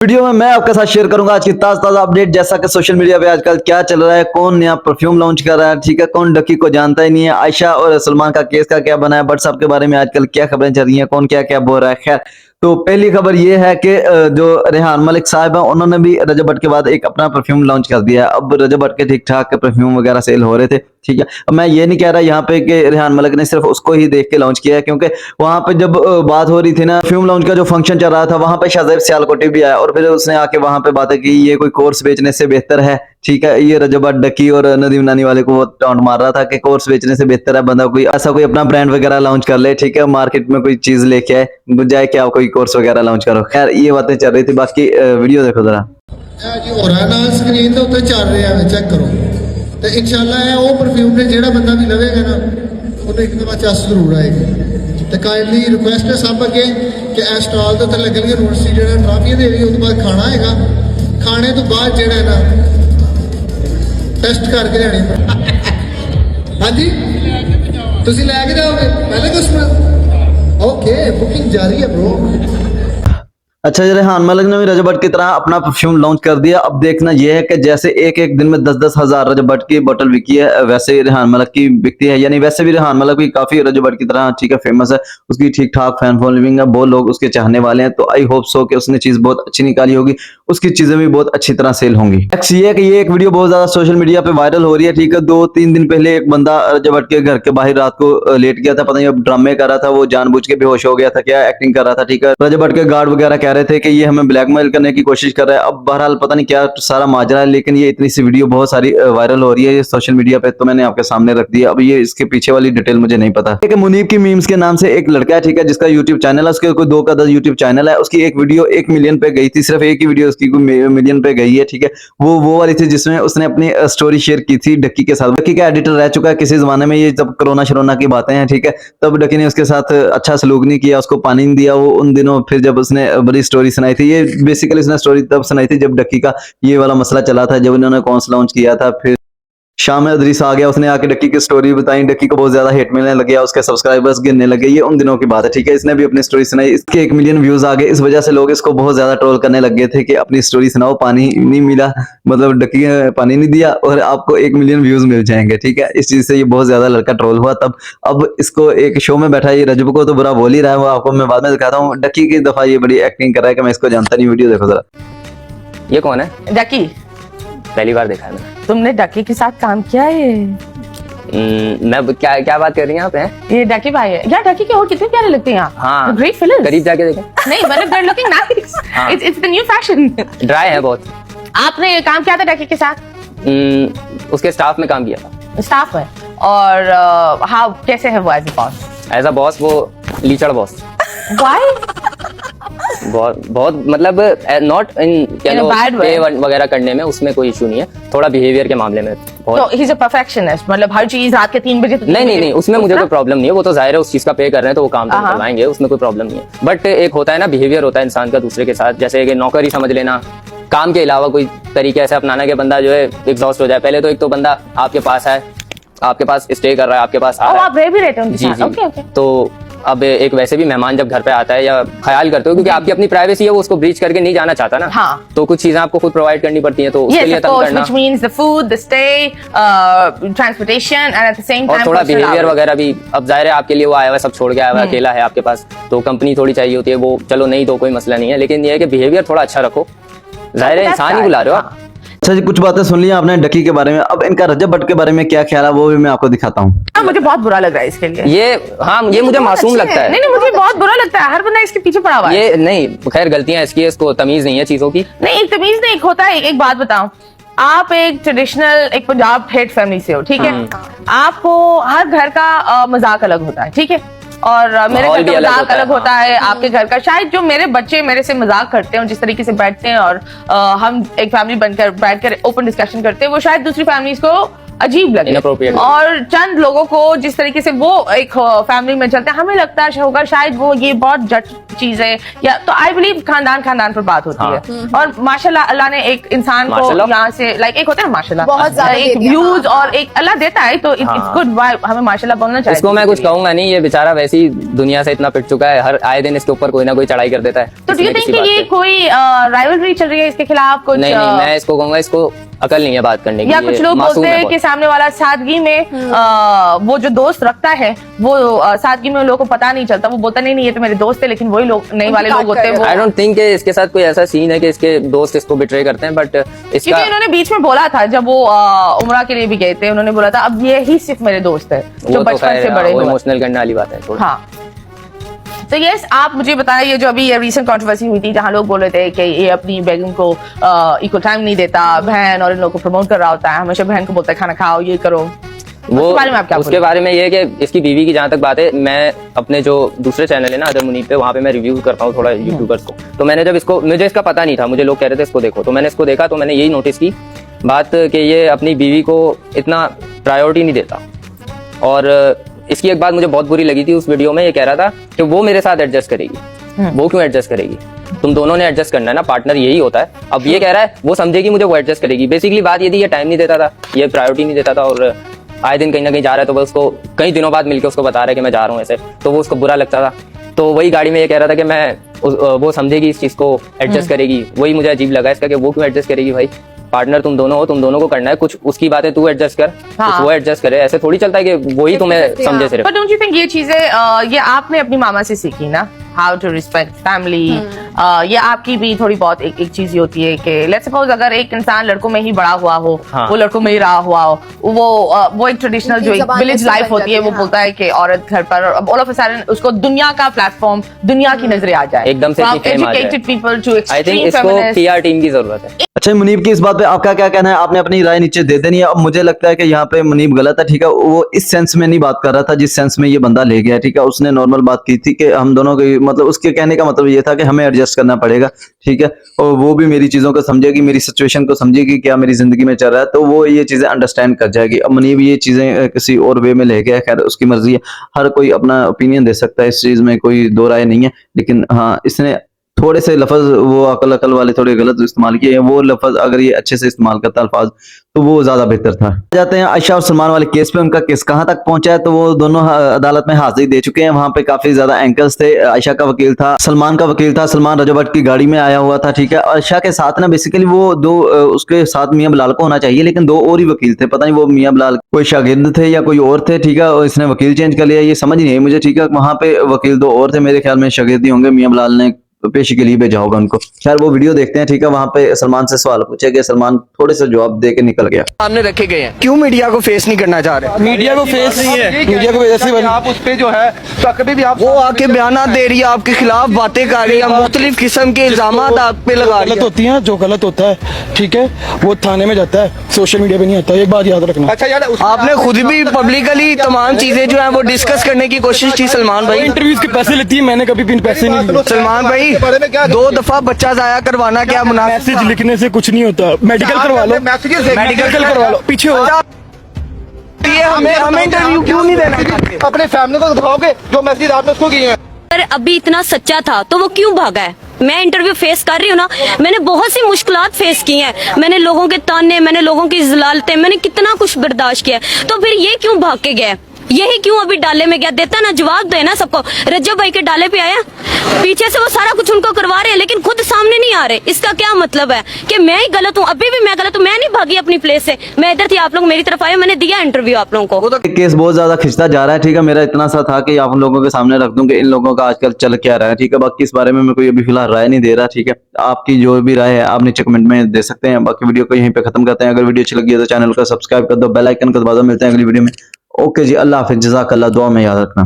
Video में मैं आपके साथ शेयर करूंगा आज की ताजा अपडेट, जैसा कि सोशल मीडिया पे आजकल क्या चल रहा है, कौन नया परफ्यूम लॉन्च कर रहा है। ठीक है, कौन डकी को जानता ही नहीं है। आयशा और सलमान का केस का क्या बना है, बट साहब के बारे में आजकल क्या खबरें चल रही हैं, कौन क्या क्या बोल रहा है। खैर, तो पहली खबर ये है कि जो रेहान मलिक साहब हैं उन्होंने भी रजब भट्ट के बाद एक अपना परफ्यूम लॉन्च कर दिया है। अब रजब भट्ट के ठीक ठाक परफ्यूम वगैरह सेल हो रहे थे। ठीक है, अब मैं ये नहीं कह रहा यहाँ पे कि रेहान मलिक ने सिर्फ उसको ही देख के लॉन्च किया है, क्योंकि वहां पे जब बात हो रही थी ना, परफ्यूम लॉन्च का जो फंक्शन चल रहा था, वहां पे शाहजेब सियालकोटी भी आया और फिर उसने आके वहां पे बातें की, ये कोई कोर्स बेचने से बेहतर है। ठीक है, ये रजब भट्ट डकी और नदीम नानी वाले को वो टॉन्ट मार रहा था कि कोर्स बेचने से बेहतर है बंदा कोई ऐसा कोई अपना ब्रांड वगैरह लॉन्च कर ले। ठीक है, मार्केट में कोई चीज लेके आए, बजाय कि आप कोई कोर्स वगैरह लॉन्च करो। खैर, ये बातें चल रही थी। बाकी वीडियो देखो जरा। जी हो रहा ना स्क्रीन ਦੇ ਉੱਤੇ ਚੱਲ ਰਿਹਾ ਹੈ, ਚੈੱਕ ਕਰੋ ਤੇ ਇਨਸ਼ਾਅੱਲਾ ਇਹ ਉਹ ਪਰਫਿਊਮ ਨੇ ਜਿਹੜਾ ਬੰਦਾ ਵੀ ਲਵੇਗਾ ਨਾ ਉਹਨੂੰ ਇੱਕ ਦਫਾ ਚਸ ਜ਼ਰੂਰ ਆਏਗੀ। ਤੇ ਕਾਈਂਡਲੀ ਰਿਕੁਐਸਟ ਹੈ ਸਭ ਅੱਗੇ ਕਿ ਇਹ ਸਟਾਲ ਦੇ ਉੱਤੇ ਲੱਗਣਗੇ ਯੂਨੀਵਰਸਿਟੀ ਜਿਹੜਾ ਟਰਾਫੀ ਦੇ ਰਹੀ, ਉਸ ਤੋਂ ਬਾਅਦ ਖਾਣਾ ਹੈਗਾ, ਖਾਣੇ ਤੋਂ ਬਾਅਦ ਜਿਹੜਾ ਹੈ ਨਾ ਟੈਸਟ ਕਰਕੇ ਲੈਣੀ। ਹਾਂਜੀ, ਤੁਸੀਂ ਲੈ ਕੇ ਜਾਓਗੇ ਪਹਿਲੇ ਕਸਟਮਰ? ਓਕੇ, बुकिंग जारी है ब्रो। अच्छा, रेहान मलिक ने भी रजब भट्ट की तरह अपना परफ्यूम लॉन्च कर दिया। अब देखना यह है कि जैसे एक एक दिन में 10-10 हजार रजब भट्ट की बोतल बिकी है, वैसे ही रेहान मलिक की बिकती है। यानी वैसे भी रेहान मलिक भी काफी रजब भट्ट की तरह ठीक है फेमस है, उसकी ठीक ठाक फैन फॉलोइंग है, बहुत लोग उसके चाहने वाले हैं। तो आई होप सो कि उसने चीज बहुत अच्छी निकाली होगी, उसकी चीजें भी बहुत अच्छी तरह सेल होंगी। नेक्स्ट ये है कि ये एक वीडियो बहुत ज्यादा सोशल मीडिया पे वायरल हो रही है। ठीक है, 2-3 दिन पहले एक बंदा रजब भट्ट के घर के बाहर रात को लेट गया था, पता नहीं अब ड्रामे कर रहा था, वो जानबूझ के बेहोश हो गया था, क्या एक्टिंग कर रहा था। ठीक है, रजब भट्ट के गार्ड वगैरह कह रहे थे कि ये हमें ब्लैकमेल करने की कोशिश कर रहा है। अब बहरहाल पता नहीं क्या सारा माजरा है, लेकिन ये इतनी सी वीडियो बहुत सारी वायरल हो रही है ये सोशल मीडिया पे, तो मैंने आपके सामने रख दिया। अब ये इसके पीछे वाली डिटेल मुझे नहीं पता। ठीक है, मुनीब की मीम्स के नाम से एक लड़का है, ठीक है, जिसका यूट्यूब चैनल है, उसके कोई 2 का 10 यूट्यूब चैनल है। उसकी एक वीडियो 1 मिलियन पे गई थी, सिर्फ एक ही वीडियो उसकी मिलियन पे गई है। ठीक है, वो वाली थी जिसमें उसने अपनी स्टोरी शेयर की थी डक्की के साथ। डक्की का एडिटर रह चुका है किसी जमाने में, ये जब कोरोना शरोना की बातें हैं। ठीक है, तब डक्की ने उसके साथ अच्छा सलूक नहीं किया, उसको पानी नहीं दिया वो उन दिनों। फिर जब उसने बड़ी स्टोरी सुनाई थी, ये बेसिकली उसने स्टोरी तब सुनाई थी जब डक्की का ये वाला मसला चला था, जब इन्होंने कौन सा लॉन्च किया था। फिर शाम में अदरीस आ गया, उसने आके डक्की की स्टोरी बताई, डक्की को बहुत ज्यादा हेट मिलने लग गया, उसके सब्सक्राइबर्स गिरने लगे। ये उन दिनों की बात है। ठीक है, इसने भी अपनी स्टोरी सुनाई, इसके 1 मिलियन व्यूज आ गए। इस वजह से लोग इसको बहुत ज्यादा ट्रोल करने लग गए थे कि अपनी स्टोरी सुनाओ, पानी नहीं मिला, मतलब डक्की ने पानी नहीं दिया और आपको 1 मिलियन व्यूज मिल जाएंगे। ठीक है, इस चीज से ये बहुत ज्यादा लड़का ट्रोल हुआ तब। अब इसको एक शो में बैठा, ये रजब को तो बुरा बोल ही रहा है, वो आपको मैं बाद में दिखाता हूँ। डक्की की दफा ये बड़ी एक्टिंग कर रहा है कि मैं इसको जानता नहीं। वीडियो देखो जरा। ये कौन है? डकी। पहली बार देखा है मैंने। तुमने डकी के साथ काम किया है? मैं क्या बात कर रही हैं आप हैं? ये डकी भाई है यार। डकी के और कितने प्यारे लगते हैं यहाँ। हाँ, ग्रेट फिल्म। करीब जाके देखें। नहीं मतलब they're looking nice. हाँ। It's the new fashion. Dry है बहुत। आपने ये काम किया था डकी के साथ? उसके स्टाफ में काम किया था। स्टाफ में। और हाँ, कैसे है वो as a boss? As a boss वो लीचड़ बॉस। Why? बहुत मतलब नॉट इन पे वगैरह करने में उसमें कोई इशू नहीं है, थोड़ा बिहेवियर के मामले में तो ही इज अ परफेक्शनिस्ट, मतलब हर चीज रात के 3 बजे नहीं उसमें मुझे कोई प्रॉब्लम नहीं है। वो तो जाहिर है उस चीज का पे कर रहे हैं तो वो काम तो करवाएंगे, उसमें कोई प्रॉब्लम नहीं है। बट एक होता है ना बिहेवियर होता है इंसान का दूसरे के साथ, जैसे कि नौकरी समझ लेना, काम के अलावा कोई तरीके ऐसे अपनाना कि बंदा जो है एग्जॉस्ट हो जाए। पहले तो एक तो बंदा आपके पास है, आपके पास स्टे कर रहा है, आपके पास आ रहा है, आप रह भी रहते हो उनके साथ। ओके। तो अब एक वैसे भी मेहमान जब घर पे आता है या ख्याल करते हो, क्योंकि आपकी अपनी प्राइवेसी है, वो उसको ब्रीच करके नहीं जाना चाहता ना। हाँ। तो कुछ चीजें आपको खुद प्रोवाइड करनी पड़ती हैं, तो उसके लिए तब करना, which means the food, the stay, transportation and at the same time और थोड़ा बिहेवियर वगैरह भी। अब जाहिर है आपके लिए वो आया हुआ सब छोड़ के आया हुआ अकेला है आपके पास, तो कंपनी थोड़ी चाहिए होती है। वो चलो नहीं तो कोई मसला नहीं है, लेकिन ये है कि बिहेवियर थोड़ा अच्छा रखो। जाहिर है इंसान ही बुला रहे हो आप। अच्छा जी, कुछ बातें सुन ली आपने डकी के बारे में, अब इनका रजब भट्ट के बारे में क्या ख्याल है वो भी मैं आपको दिखाता हूँ। मुझे बहुत बुरा लग रहा है इसके लिए। ये मुझे मासूम लगता है। नहीं मुझे बहुत बुरा लगता है, हर बंदा इसके पीछे पड़ा हुआ है। ये नहीं, खैर गलतियां इसकी, इसको तमीज नहीं है चीजों की। नहीं एक तमीज नहीं, एक होता है। एक बात बताऊं, आप एक ट्रेडिशनल एक पंजाब हेड फैमिली से हो, ठीक है, आपको हर घर का मजाक अलग होता है, ठीक है, और मेरे घर का मजाक अलग होता है, आपके घर का। शायद जो मेरे बच्चे मेरे से मजाक करते हैं, जिस तरीके से बैठते हैं और हम एक फैमिली बनकर बैठकर ओपन डिस्कशन करते हैं, वो शायद दूसरी फैमिलीज को अजीब लगे। और चंद लोगों को जिस तरीके से वो एक फैमिली में चलते हैं, हमें लगता है होगा शायद वो ये बहुत चीजें, या तो आई बिलीव खानदान पर बात होती है। और माशाल्लाह अल्लाह ने एक इंसान को माशाल्लाह। यहाँ से लाइक एक होता है ना माशाल्लाह, बहुत ज्यादा एक दे दिया, व्यूज और एक अल्लाह देता है, तो इट्स गुड, हमें माशाल्लाह बोलना चाहिए। इसको मैं कुछ कहूंगा नहीं, ये बेचारा वैसे ही दुनिया से इतना पिट चुका है, हर आए दिन इसके ऊपर कोई ना कोई चढ़ाई कर देता है। तो डू यू थिंक कि ये कोई राइवलरी चल रही है इसके खिलाफ कुछ? नहीं, मैं इसको कहूंगा, इसको अकल नहीं है बात करने की। या ये कुछ लोग मासूम बोलते है हैं बहुत। कि सामने वाला सादगी में वो जो दोस्त रखता है वो सादगी में लोगों को पता नहीं चलता, वो बोलता नहीं ये तो मेरे दोस्त है, लेकिन वही लोग नए वाले लोग होते हैं वो। आई डोंट थिंक इसके साथ कोई ऐसा सीन है कि इसके दोस्त इसको बिट्रे करते हैं, बट इसका क्योंकि इन्होंने बीच में बोला था जब वो उम्रा के लिए भी गए थे, उन्होंने बोला था अब ये ही सिर्फ मेरे दोस्त है जो वो तो बचपन से बड़े हुए। इमोशनल करने वाली बात है थोड़ा। हाँ, तो यस, आप मुझे बताएं, ये जो अभी ये रीसेंट कंट्रोवर्सी हुई थी जहां लोग बोल रहे थे कि ये अपनी बेगम को इक्वल टाइम नहीं देता, बहन और इन लोगों को प्रमोट कर रहा होता है, हमेशा बहन को बोलता है खाना खाओ, ये करो। वो उसके बारे में आप क्या उसके बोलेंगे? बारे में ये है कि इसकी बीवी की जहाँ तक बात है, मैं अपने जो दूसरे चैनल है ना अदर मुनीब पे, वहाँ पे मैं रिव्यू करता हूँ थोड़ा यूट्यूबर्स को। तो मैंने जब इसको, मुझे इसका पता नहीं था, मुझे लोग कह रहे थे इसको देखो, तो मैंने इसको देखा, तो मैंने यही नोटिस की बात कि ये अपनी बीवी को इतना प्रायोरिटी नहीं देता। और इसकी एक बात मुझे बहुत बुरी लगी थी उस वीडियो में, ये कह रहा था कि वो मेरे साथ एडजस्ट करेगी। वो क्यों एडजस्ट करेगी? तुम दोनों ने एडजस्ट करना है ना, पार्टनर यही होता है। अब ये कह रहा है वो समझेगी मुझे, वो एडजस्ट करेगी। बेसिकली बात ये थी, ये टाइम नहीं देता था, ये प्रायोरिटी नहीं देता था, और आए दिन कहीं ना कहीं जा रहा है, तो वो उसको कई दिनों बाद मिलकर उसको बता रहा है कि मैं जा रहा हूँ ऐसे, तो वो उसको बुरा लगता था। तो वही गाड़ी में ये कह रहा था कि मैं वो समझेगी इस चीज को, एडजस्ट करेगी। वही मुझे अजीब लगा इसका कि वो क्यों एडजस्ट करेगी? भाई पार्टनर तुम दोनों हो, तुम दोनों को करना है, कुछ उसकी बातें तू एडजस्ट कर, कुछ वो एडजस्ट करे। ऐसे थोड़ी चलता है कि वही तुम्हें समझे सिर्फ। बट डोंट यू थिंक ये चीजें ये आपने अपनी मामा से सीखी ना, हाउ टू रिस्पेक्ट फैमिली, ये आपकी भी थोड़ी बहुत एक चीज होती है कि लेट्स सपोज अगर एक इंसान लड़कों में ही बड़ा हुआ हो, हाँ। वो लड़कों में ही रहा हुआ हो, वो एक ट्रेडिशनल जो जबान विलेज ऐसे लाइफ बन होती है, जाती वो है, बोलता है कि औरत घर पर, ऑल ऑफ अ सडन उसको दुनिया का प्लेटफॉर्म, दुनिया की नजरें आ जाए, एकदम से इतनी fame आ जाए। Educated people too I think extreme इसको फेमिनिस्ट। पीआर टीम की जरूरत है। अच्छा मुनीब की इस बात पे आपका क्या कहना है? आपने अपनी राय नीचे दे देनी है। अब मुझे लगता है कि यहाँ पे मुनीब गलत है, ठीक है। वो इस सेंस में नहीं बात कर रहा था जिस सेंस में ये बंदा ले गया, ठीक है। उसने नॉर्मल बात की थी कि हम दोनों की, मतलब उसके कहने का मतलब ये था कि हमें एडजस्ट करना पड़ेगा, ठीक है। और वो भी मेरी चीजों को समझेगी, मेरी सिचुएशन को समझेगी, क्या मेरी जिंदगी में चल रहा है, तो वो ये चीजें अंडरस्टैंड कर जाएगी। अब मुनीब ये चीजें किसी और वे में ले गया, खैर उसकी मर्जी है, हर कोई अपना ओपिनियन दे सकता है, इस चीज में कोई दो राय नहीं है। लेकिन हाँ, इसने थोड़े से लफज वो अकल वाले थोड़े गलत इस्तेमाल किए हैं। वो लफज अगर ये अच्छे से इस्तेमाल करता अल्फाज, तो वो ज्यादा बेहतर था। जाते हैं आयशा और सलमान वाले केस पे, उनका केस कहां तक पहुंचा है। तो वो दोनों अदालत में हाजिरी दे चुके हैं। वहां पे काफी ज्यादा एंकर्स थे। आयशा का वकील था, सलमान का वकील था। सलमान रजब भट्ट की गाड़ी में आया हुआ था, ठीक है। आयशा के साथ ना बेसिकली वो दो उसके साथ मियां बिलाल को होना चाहिए, लेकिन दो और ही वकील थे। पता नहीं वो मियां बिलाल कोई शागिर्द थे या कोई और थे, ठीक है। और इसने वकील चेंज कर लिया, ये समझ नहीं आई मुझे, ठीक है। वहां पे वकील दो और थे, मेरे ख्याल में शागिर्द ही होंगे। मियां बिलाल ने पेशी के लिए भेजा होगा उनको। खैर वो वीडियो देखते हैं, ठीक है। वहां पे सलमान से सवाल पूछे गए, सलमान थोड़े से जवाब दे के निकल गया। सामने रखे गए हैं, क्यों मीडिया को फेस नहीं करना चाह रहे? मीडिया को फेस नहीं है, मीडिया को ऐसे आप उस पे जो है तो कभी भी आप वो आके बयान दे रही है, आपके खिलाफ बातें कर रही है, मुख्तलिफ किस्म के इल्जाम आप पे लगा रही गलत है। होती है, जो गलत होता है, ठीक है, वो थाने में जाता है, सोशल मीडिया पे नहीं आता। एक बात याद रखना। अच्छा यार आपने खुद भी पब्लिकली तमाम चीजें जो है वो डिस्कस करने की कोशिश की सलमान भाई। इंटरव्यूज के पैसे लेती है, मैंने कभी भी पैसे नहीं लिए। सलमान भाई, दो दफा बच्चा जाया करवाना क्या मुनासिब? मैसेज लिखने से कुछ नहीं होता, मेडिकल करवा लो, मेडिकल करवा लो, पीछे हो। ये हमें इंटरव्यू क्यों नहीं देना? अपने फैमिली को दिखाओगे जो मैसेज आपने उसको किए हैं। अगर अभी इतना सच्चा था तो वो क्यों भागा है? मैं इंटरव्यू फेस कर रही हूँ ना, मैंने बहुत सी मुश्किलात फेस की हैं, मैंने लोगों के ताने, मैंने लोगों की जलालतें, मैंने कितना कुछ बर्दाश्त किया, तो फिर ये क्यों भाग के गया? यही क्यों अभी डाले में गया? देता ना, जवाब दे ना सबको। रज्जब भाई के डाले पे आया, पीछे से वो सारा कुछ उनको करवा रहे हैं, लेकिन खुद सामने नहीं आ रहे। इसका क्या मतलब है कि मैं ही गलत हूँ? अभी भी मैं गलत हूँ, मैं नहीं भागी अपनी प्लेस से, मैं इधर थी, आप लोग मेरी तरफ आए, मैंने दिया इंटरव्यू आप लोगों को। केस बहुत ज्यादा खिंचता जा रहा है, ठीक है। मेरा इतना सा था कि आप लोगों के सामने रख दूं कि इन लोगों का आजकल चल क्या रहा है, ठीक है। बाकी इस बारे में मैं कोई अभी फिलहाल राय नहीं दे रहा, ठीक है। आपकी जो भी राय है आप नीचे कमेंट में दे सकते हैं। बाकी वीडियो को यहीं पे खत्म करते हैं। अगर वीडियो अच्छी लगी है तो चैनल को सब्सक्राइब कर दो, बेल आइकन का दबाना। मिलते हैं अगली वीडियो में। ओके जी, अल्लाह हाफिज, जज़ाकल्लाह, दुआ में याद रखना।